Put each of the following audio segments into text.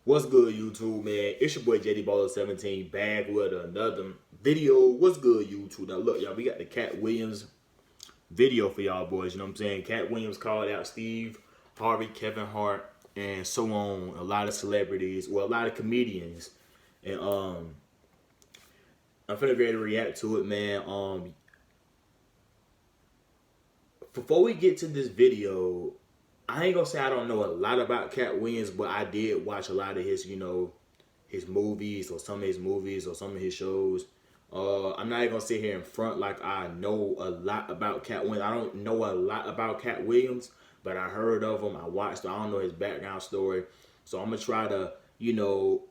What's good, YouTube, man? It's your boy JD Baller 17 back with another video. What's good, YouTube? Now, look, y'all, we got the KATT Williams video for y'all boys. You know what I'm saying? KATT Williams called out Steve Harvey, Kevin Hart, and so on. A lot of celebrities, well, a lot of comedians, and I'm finna get ready to react to it, man. Before we get to this video, I ain't gonna say I don't know a lot about KATT Williams, but I did watch a lot of his, his movies or some of his movies or some of his shows. I'm not even gonna sit here in front like I know a lot about KATT Williams. I don't know a lot about KATT Williams, but I heard of him. I watched him. I don't know his background story, so I'm gonna try to,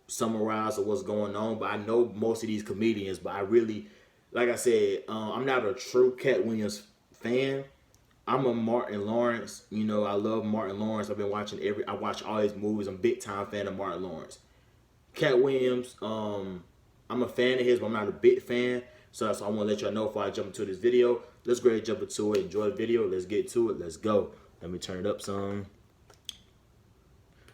summarize what's going on. But I know most of these comedians, but I really, like I said, I'm not a true KATT Williams fan. I'm a Martin Lawrence. I love Martin Lawrence. I've been watching I watch all his movies. I'm a big time fan of Martin Lawrence. KATT Williams, I'm a fan of his, but I'm not a big fan. So I want to let y'all know before I jump into this video. Let's go ahead and jump into it. Enjoy the video. Let's get to it. Let's go. Let me turn it up some.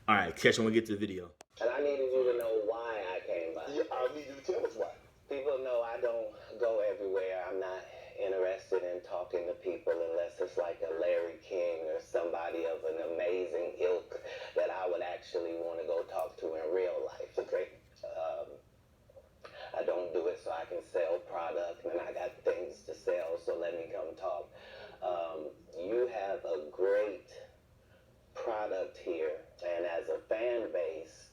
All right, catch when we get to the video. And I needed you to know why I came by. Yeah, I need you to tell us why. People know I don't go everywhere. I'm not interested in talking to people unless it's like a Larry King or somebody of an amazing ilk that I would actually want to go talk to in real life. Okay? I don't do it so I can sell product, and I got things to sell, so let me come talk. You have a great product here, and as a fan base,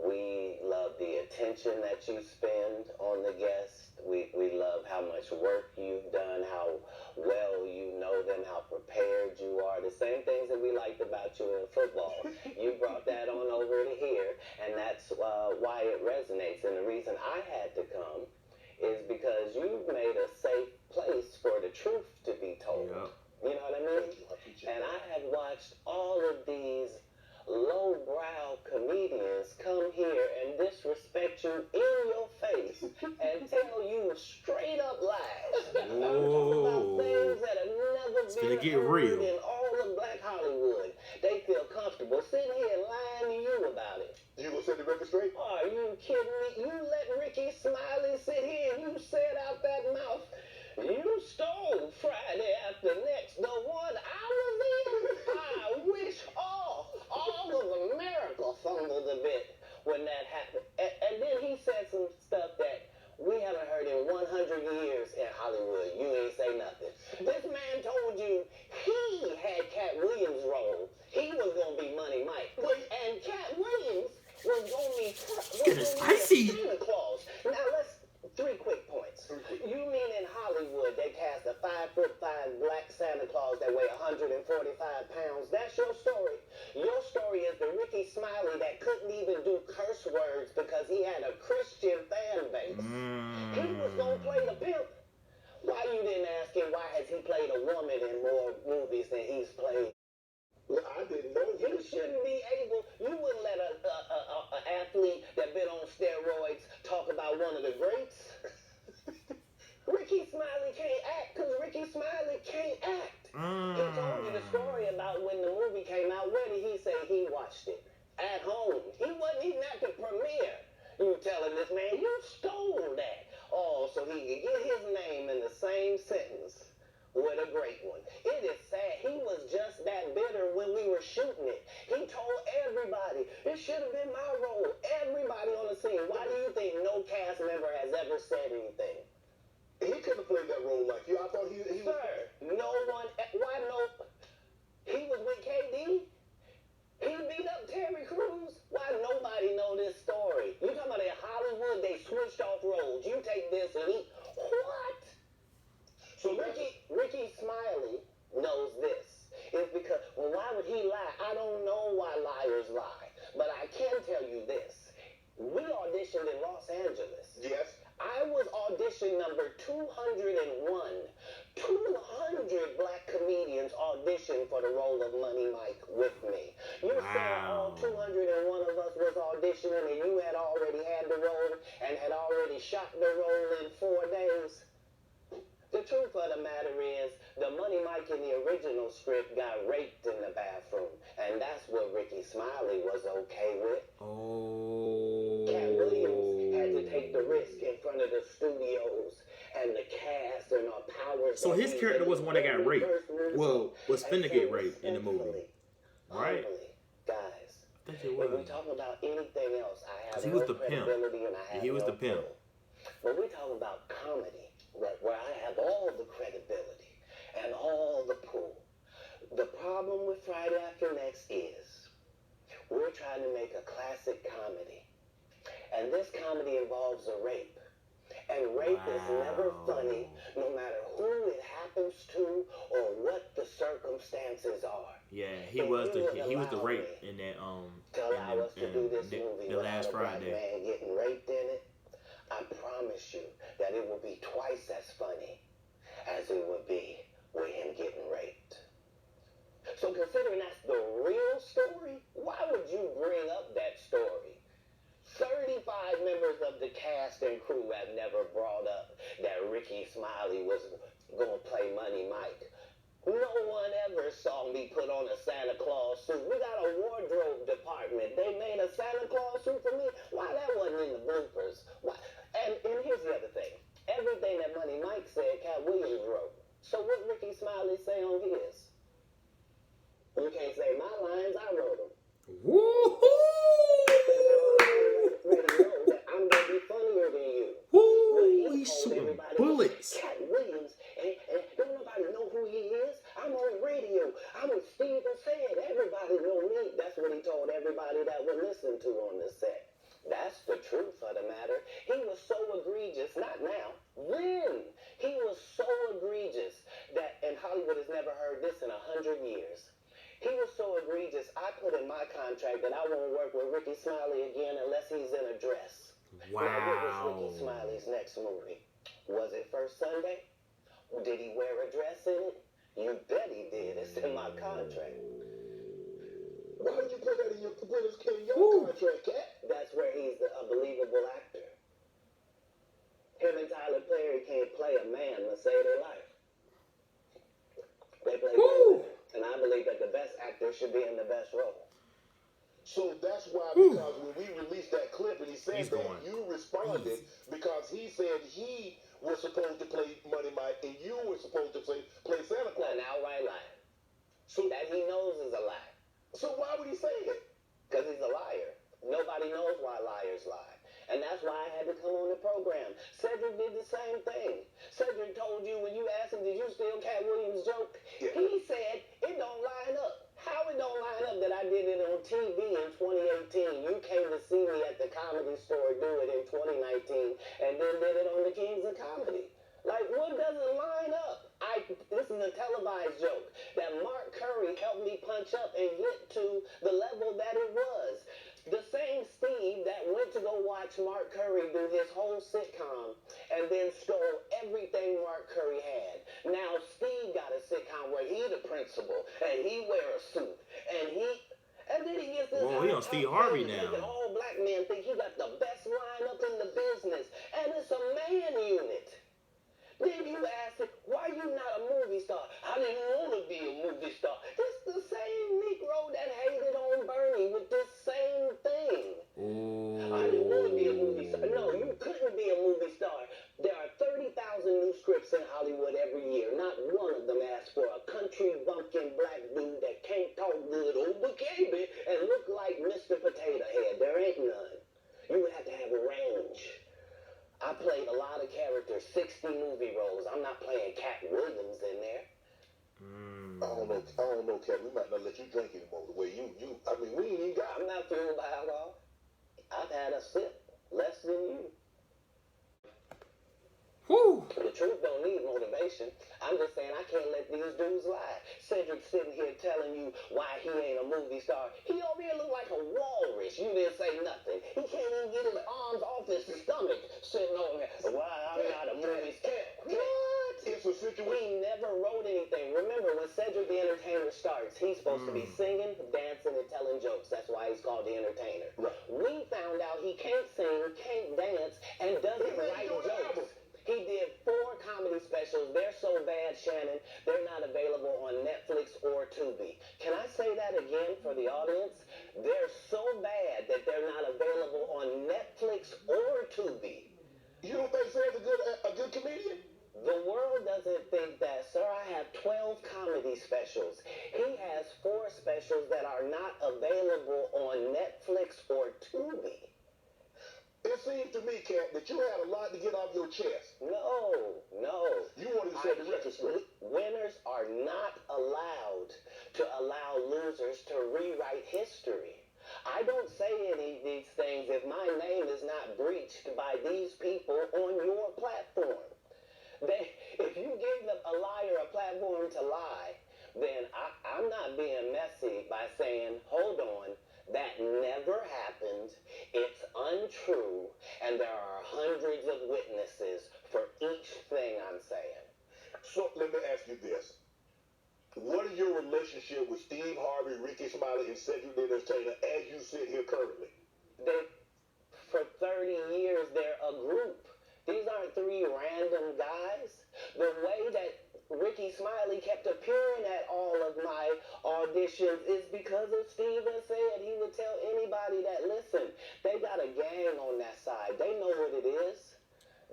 we love the attention that you spend on the guests. We love how much work you've done, how well you know them, how prepared you are. The same things that we liked about you in football. You brought that on over to here, and that's why it resonates. And the reason I had to come is because you've made a safe place for the truth to be told. Yeah. You know what I mean? And I have watched all of these lowbrow comedians come here and disrespect you in your face and tell you straight up lies. I'm talking about things that have never been heard real in all of Black Hollywood. They feel comfortable sitting here lying to you about it. You gonna set the record straight? Are you kidding me? You let Ricky Smiley sit here and you said out that mouth, you stole Friday After Next, the one I was in. I wish all of America fumbled a bit when that happened. And then he said some stuff that we haven't heard in 100 years in Hollywood. You ain't say nothing. This man told you he had KATT Williams' role. He was going to be Money Mike. And KATT Williams was going to be Santa Claus. Now let's, 3 quick points. You mean in Hollywood they cast a 5'5" black Santa Claus that weigh 145 pounds? That's your story. Your story is the Ricky Smiley that couldn't even do curse words because he had a Christian fan base. He was going to play the pimp. Why you didn't ask him why has he played a woman in more movies than he's played? Well, I didn't know. You shouldn't be able, you wouldn't let an athlete that been on steroids talk about one of the greats. Ricky Smiley can't act because Ricky Smiley can't act. He told you the story about when the movie came out. Where did he say he watched it? At home. He wasn't even at the premiere. You telling this man, you stole that. Oh, so he could get his name in the same sentence with a great one. It is sad. He was just that bitter when we were shooting it. He told everybody, it should have been my role. Everybody on the scene. Why do you think no cast member has ever said anything? He couldn't have played that role like you. I thought he was... Sir, no one... Why no... He was with KD? He beat up Terry Crews? Why nobody know this story? You talking about in Hollywood, they switched off roles. You take this and he... What? So Ricky Smiley knows this. It's because, well, why would he lie? I don't know why liars lie. But I can tell you this. We auditioned in Los Angeles. Yes. I was audition number 201. 200 black comedians auditioned for the role of Money Mike with me. You said all 201 of us was auditioning and you had already had the role and had already shot the role in 4 days. The truth of the matter is, the Money Mike in the original script got got raped in the bathroom, and that's what Ricky Smiley was okay with. Oh. hours. So his character was one that got raped. Well, was finna get raped in the movie, right? Guys, I think it when we was. talk about anything else, I have He no was the pimp. credibility and I have He was no the pimp. pull. But we talk about comedy, where I have all the credibility and all the pull. The problem with Friday After Next is we're trying to make a classic comedy. And this comedy involves a rape. And rape is never funny, no matter who it happens to or what the circumstances are. Yeah, he was the rape in that To allow us to do this movie the without last a black Friday. man getting raped in it, I promise you that it will be twice as funny as it would be with him getting raped. So considering that's the real story, why would you bring up that story? 35 members of the cast and crew have never brought up that Ricky Smiley was going to play Money Mike. No one ever saw me put on a Santa Claus suit. We got a wardrobe department. They made a Santa Claus suit for me. Why that wasn't in the bloopers? Why? And here's the other thing. Everything that Money Mike said, KATT Williams wrote. So what Ricky Smiley say on his? You can't say my lines, I wrote them. Woo-hoo! That I'm going to be funnier than you. Woo! He's shooting bullets. KATT Williams, and don't nobody know who he is. I'm on radio. I'm with Steven Said. Everybody know me. That's what he told everybody that would listen to on the set. That's the truth of the matter. He was so egregious, not now, then. He was so egregious that, and Hollywood has never heard this in 100 years. He was so egregious, I put in my contract that I won't work with Ricky Smiley again unless he's in a dress. Wow. Now, what was Ricky Smiley's next movie? Was it First Sunday? Did he wear a dress in it? You bet he did. It's in my contract. Why would you put that in your contract, Kat? That's where he's a believable actor. Him and Tyler Perry can't play a man to save their life. They play women. And I believe that the best actor should be in the best role. So that's why, because when we released that clip and he said you responded because he said he was supposed to play Money Mike and you were supposed to play Santa Claus. An outright lie. So that he knows is a lie. So why would he say it? Because he's a liar. Nobody knows why liars lie. And that's why I had to come on the program. Cedric did the same thing. Cedric told you when you asked him, did you steal KATT Williams' joke? Yeah. He said, it don't line up. How it don't line up that I did it on TV in 2018? You came to see me at the Comedy Store do it in 2019 and then did it on the Kings of Comedy. Like, what doesn't line up? This is a televised joke that Mark Curry helped me punch up and get to the level that it was. The same Steve that went to go watch Mark Curry do his whole sitcom and then stole everything Mark Curry had. Now Steve got a sitcom where he the principal and he wear a suit and then he gets this. Well, he on Steve Harvey now. All black men think he got the best lineup in the business, and it's a man unit. Then you ask him, why you not a movie star? I didn't want to be a movie star. It's the same Negro that hated on Bernie with this same thing. I didn't want to be a movie star. No, you couldn't be a movie star. There are 30,000 new scripts in Hollywood every year. Not one of them asks for a country bumpkin black dude that can't talk good over baby and look like Mr. Potato Head. There ain't none. You would have to have a range. I played a lot of characters, 60 movie roles. I'm not playing KATT Williams in there. I don't know, KATT. We might not let you drink anymore the way we ain't even got. I'm not fueled by alcohol. I've had a sip, less than you. Whew. The truth don't need motivation. I'm just saying I can't let these dudes lie. Cedric sitting here telling you why he ain't a movie star. He over here look like a walrus. You didn't say nothing. He can't even get his arms off his stomach sitting over here. Why I'm not a movie star. What? It's a situation. He never wrote anything. Remember, when Cedric the Entertainer starts, he's supposed to be singing, dancing, and telling jokes. That's why he's called the Entertainer. Right. We found out he can't sing, can't dance, and doesn't write jokes. He did 4 comedy specials. They're so bad, Shannon, they're not available on Netflix or Tubi. Can I say that again for the audience? They're so bad that they're not available on Netflix or Tubi. You don't think Sam's a good comedian? The world world doesn't think that, sir, I have 12 comedy specials. He has 4 specials that are not available on Netflix or Tubi. It seems to me, Kat, that you had a lot to get off your chest. No. You wanted to set the record straight. Winners are not allowed to allow losers to rewrite history. I don't say any of these things if my name is not breached by these people on your platform. If you give a liar a platform to lie, then I'm not being messy by saying, hold on, that never happened, it's untrue, and there are hundreds of witnesses for each thing I'm saying. So let me ask you this. What is your relationship with Steve Harvey, Ricky Smiley, and Cedric the Entertainer as you sit here currently? For 30 years, they're a group. These aren't 3 random guys. The way that Ricky Smiley kept appearing at all of my auditions is because of Steven said he would tell anybody that, listen, they got a gang on that side. They know what it is.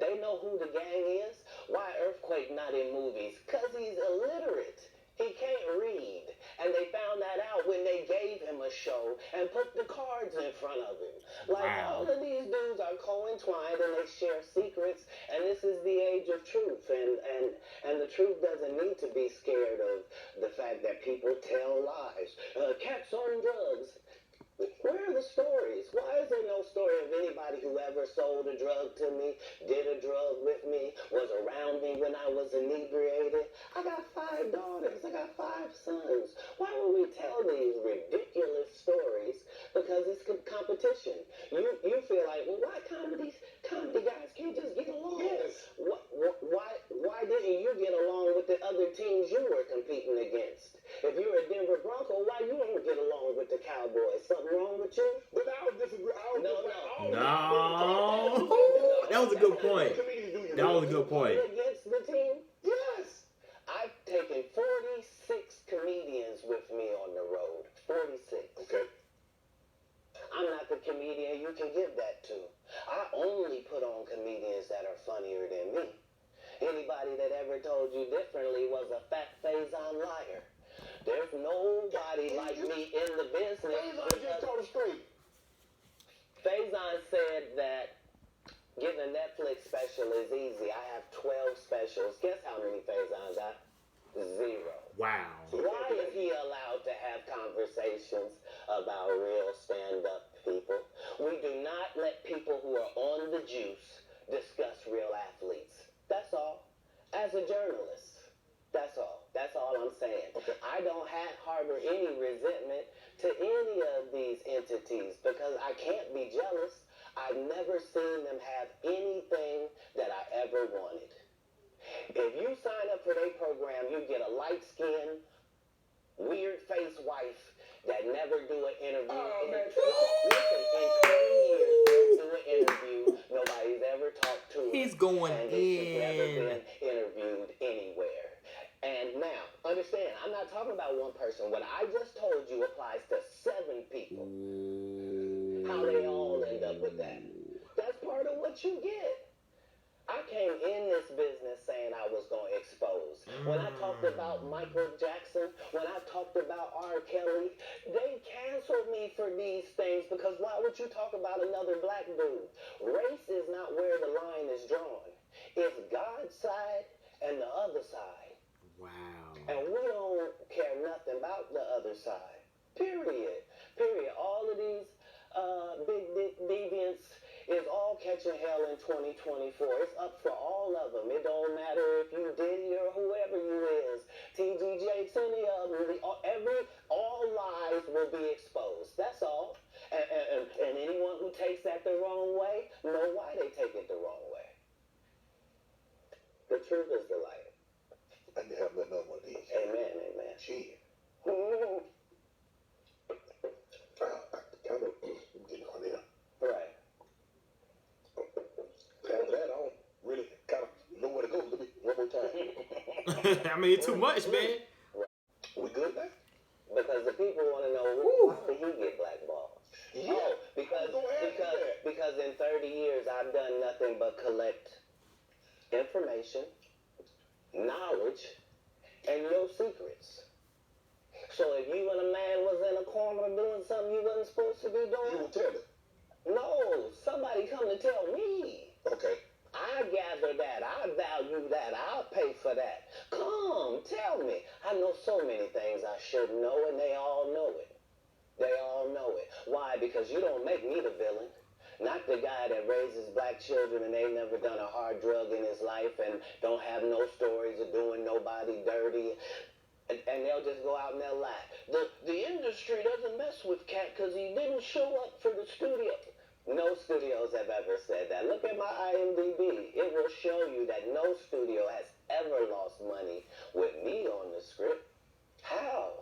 They know who the gang is. Why Earthquake not in movies? Because he's illiterate. He can't read. And they found that out when they gave him a show and put the cards in front of him. Like, all of these dudes are co-entwined and they share secrets. And this is the age of truth. And the truth doesn't need to be scared of the fact that people tell lies. Cats on drugs. Where are the stories? Why is there no story of anybody who ever sold a drug to me, did a drug with me, was around me when I was inebriated? I got 5 daughters. I got 5 sons. Why would we tell these ridiculous stories? Because it's competition. You feel like, well, why comedy guys can't just get along? Yes. Why didn't you get along with the other teams you were competing against? If you're a Denver Bronco, why you don't get along with the Cowboys? Something wrong with you? But I don't disagree. No. That was a good point. That was a good point. Against the team? Yes. I've taken 46 comedians with me on the road. 46. Okay. I'm not the comedian you can give that to. I only put on comedians that are funnier than me. Anybody that ever told you differently was a fat Faison liar. There's nobody like me in the business. Faison just told us straight. Faison said that getting a Netflix special is easy. I have 12 specials. Guess how many Faison got? 0. Wow. Why is he allowed to have conversations about real stand-up people? We do not let people who are on the juice discuss real athletes. That's all. As a journalist. That's all. That's all I'm saying. Okay. I don't harbor any resentment to any of these entities because I can't be jealous. I've never seen them have anything that I ever wanted. If you sign up for their program, you get a light-skinned, weird-faced wife that never do an interview. Listen, in 20 years, they'll do an interview. Nobody's ever talked to her. He's going and she's never been interviewed anywhere. And now, understand, I'm not talking about one person. What I just told you applies to 7 people. How they all end up with that. That's part of what you get. I came in this business saying I was going to expose. When I talked about Michael Jackson, when I talked about R. Kelly, they canceled me for these things because why would you talk about another black dude? Race is not where the line is drawn. It's God's side and the other side. Wow. And we don't care nothing about the other side. Period. All of these big deviants is all catching hell in 2024. It's up for all of them. It don't matter if you Diddy or whoever you is. TG Jakes, any of them. All lies will be exposed. That's all. And anyone who takes that the wrong way, know why they take it the wrong way. The truth is the light. I can have another one of these. Amen. Shit. Mm-hmm. I'm getting on there. Right. After that, I don't really kind of know where to go. Let me one more time. I mean, too much, man. We good now? Because the people want to know why did he get blackballed? Yeah. Oh, because in 30 years I've done nothing but collect information, knowledge and your secrets. So if you and a man was in a corner doing something you wasn't supposed to be doing, you will tell it. No, somebody come to tell me. Okay. I gather that. I value that. I'll pay for that. Come, tell me. I know so many things I should know, and they all know it. They all know it. Why? Because you don't make me the villain. Not the guy that raises black children and ain't never done a hard drug in his life and don't have no stories of doing nobody dirty. And they'll just go out and they'll lie. The industry doesn't mess with KATT because he didn't show up for the studio. No studios have ever said that. Look at my IMDb. It will show you that no studio has ever lost money with me on the script. How?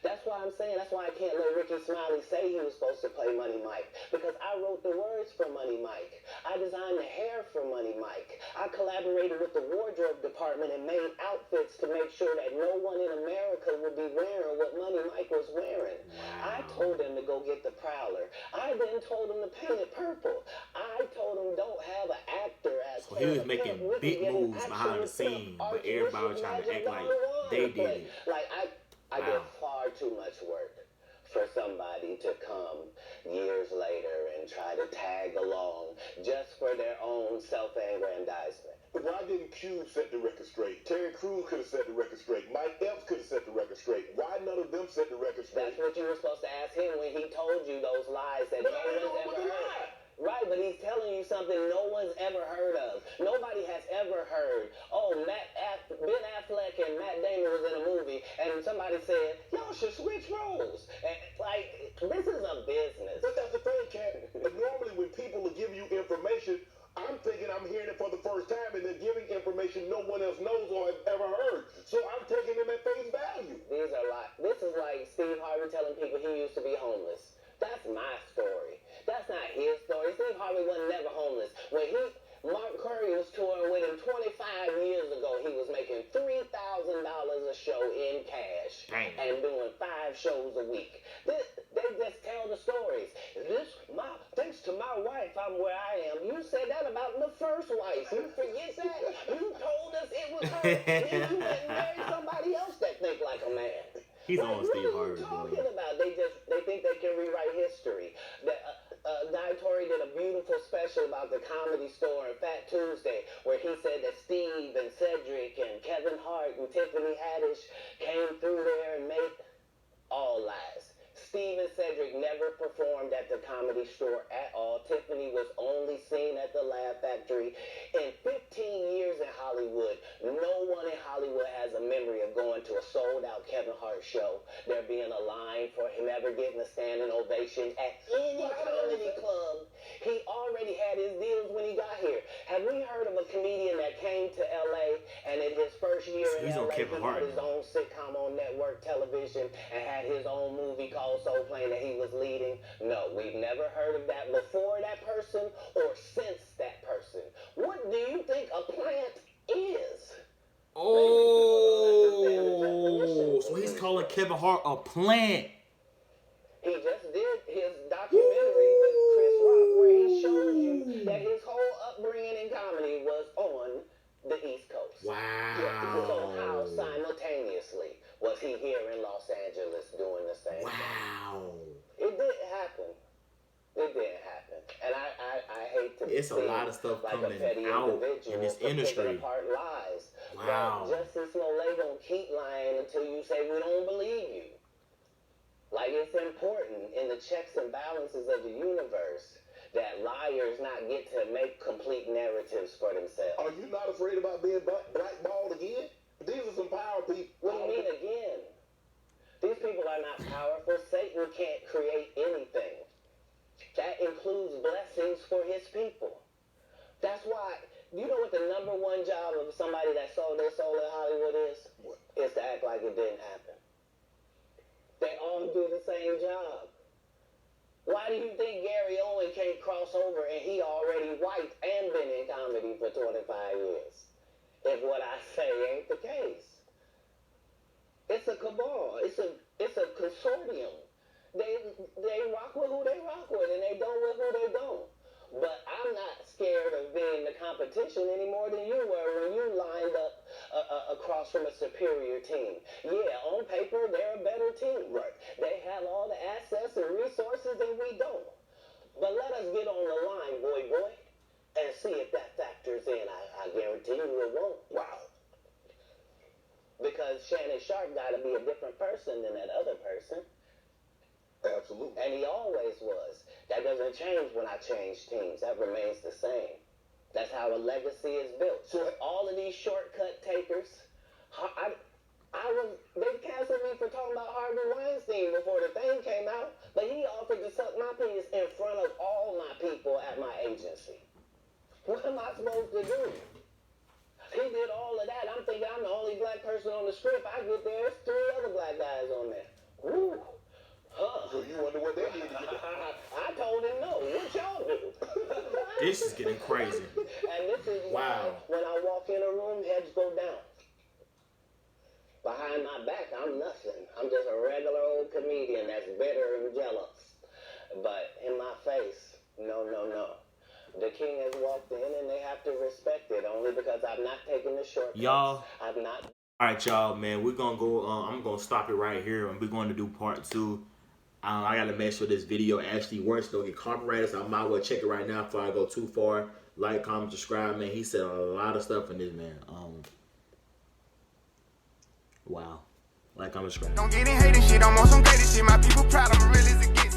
That's why I'm saying, that's why I can't let Ricky Smiley say he was supposed to play Money Mike. Because I wrote the words for Money Mike. I designed the hair for Money Mike. I collaborated with the wardrobe department and made outfits to make sure that no one in America would be wearing what Money Mike was wearing. Wow. I told him to go get the Prowler. I then told him to paint it purple. I told him don't have an actor as So he was making big moves behind the scenes, but everybody was trying to act like they did it. Like I did far too much work for somebody to come years later and try to tag along just for their own self-aggrandizement. Why didn't Cube set the record straight? Terry Crews could have set the record straight. Mike Epps could have set the record straight. Why none of them set the record straight? That's what you were supposed to ask him when he told you those lies that no one's ever heard. Right, but he's telling you something no one's ever heard of. Nobody has ever heard. Oh, Ben Affleck and Matt Damon was in a movie, and somebody said, y'all should switch roles. And, like, this is a business. But that's the thing, KATT. But normally when people will give you information, I'm thinking I'm hearing it for the first time, and they're giving information no one else knows or has ever heard. So I'm taking them at face value. These are this is like Steve Harvey telling people he used to be homeless. That's my story. That's not his story. Steve Harvey was never homeless. When Mark Curry was touring with him 25 years ago, he was making $3,000 a show in cash. Dang. And doing 5 shows a week. They just tell the stories. Thanks to my wife, I'm where I am. You said that about the first wife. You forget that? You told us it was her. Then you went and married somebody else that think like a man. He's like, on Steve Harvey. Harvey. What are you talking about? They think they can rewrite history. Guy Torrey did a beautiful special about the Comedy Store and Fat Tuesday, where he said that Steve and Cedric and Kevin Hart and Tiffany Haddish came through there and made all lies. Steve and Cedric never performed at the Comedy Store at all. Tiffany was only seen at the Laugh Factory. In 15 years in Hollywood, no one in Hollywood has a memory of going to a sold-out Kevin Hart show, there being a line for him ever getting a standing ovation at any comedy club. He already had his deals when he got here. Have we heard of a comedian that came to L.A. and in his first year in L.A. he had his own sitcom on network television and had his own movie called Soul Plane that he was leading? No, we've never heard of that before that person or since that person. What do you think a plant is? Oh, so he's calling Kevin Hart a plant. He just did his documentary with Chris Rock where he showed you that his whole upbringing in comedy was on the East Coast. Wow. So how simultaneously was he here in Los Angeles doing the same Wow. thing? It didn't happen. It didn't happen. And I hate to It's a lot of stuff like coming a petty out individual in this for industry. picking apart lies. Wow. But Justice Smollett gonna keep lying until you say we don't believe you. Like, it's important in the checks and balances of the universe that liars not get to make complete narratives for themselves. Are you not afraid about being blackballed again? These are some power people. What do you mean again? These people are not powerful. Satan can't create anything. That includes blessings for his people. That's why, you know what the number one job of somebody that sold their soul in Hollywood is? What? Is to act like it didn't happen. They all do the same job. Why do you think Gary Owen can't cross over and he already white and been in comedy for 25 years? If what I say ain't the case. It's a cabal. It's a consortium. They rock with who they rock with and they don't with who they don't. But I'm not scared of being the competition any more than you were when you lined up across from a superior team. Yeah, on paper, they're a better team. Right. They have all the assets and resources and we don't. But let us get on the line, boy, and see if that factors in. I guarantee you it won't. Wow. Because Shannon Sharp got to be a different person than that other person. Absolutely. And he always was. That doesn't change when I change teams. That remains the same. That's how a legacy is built. So all of these shortcut takers, they canceled me for talking about Harvey Weinstein before the thing came out, but he offered to suck my penis in front of all my people at my agency. What am I supposed to do? He did all of that. I'm thinking I'm the only black person on the script. I get there, there's 3 other black guys on there. Woo. Huh. So you wonder what they need to do. I told him no. What y'all do? This is getting crazy. And this is wow. Why when I walk in a room, heads go down. Behind my back, I'm nothing. I'm just a regular old comedian that's bitter and jealous. But in my face, no. The king has walked in and they have to respect it only because I've not taken the shortcuts. Y'all. I've not. All right, y'all, man. We're going to go, I'm going to stop it right here and we're going to do part 2. I got to make sure this video actually works. Don't get copyrighted, so I might well check it right now before I go too far. Like, comment, subscribe, man. He said a lot of stuff in this, man. Wow. Like, comment, subscribe. Don't get in hating shit. I'm on some greatest shit. My people proud. I'm real as it gets.